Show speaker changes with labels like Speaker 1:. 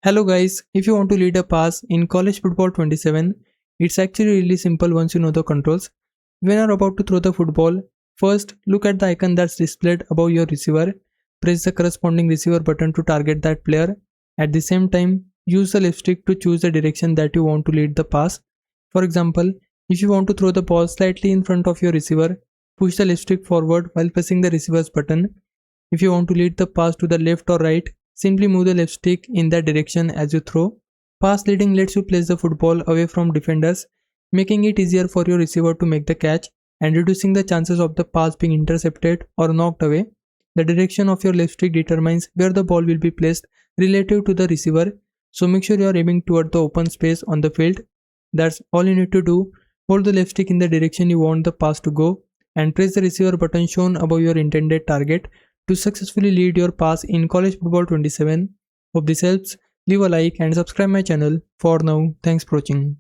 Speaker 1: Hello guys, if you want to lead a pass in college football 27, it's actually really simple once you know the controls. When you're about to throw the football, first look at the icon that's displayed above your receiver. Press the corresponding receiver button to target that player. At the same time, use the left stick to choose the direction that you want to lead the pass. For example, if you want to throw the ball slightly in front of your receiver, push the left stick forward while pressing the receiver's button. If you want to lead the pass to the left or right, simply move the left stick in that direction as you throw. Pass leading lets you place the football away from defenders, making it easier for your receiver to make the catch and reducing the chances of the pass being intercepted or knocked away. The direction of your left stick determines where the ball will be placed relative to the receiver, so make sure you are aiming toward the open space on the field. That's all you need to do. Hold the left stick in the direction you want the pass to go and press the receiver button shown above your intended target to successfully lead your pass in college football 27. Hope this helps. Leave a like and subscribe my channel. For now, thanks for watching.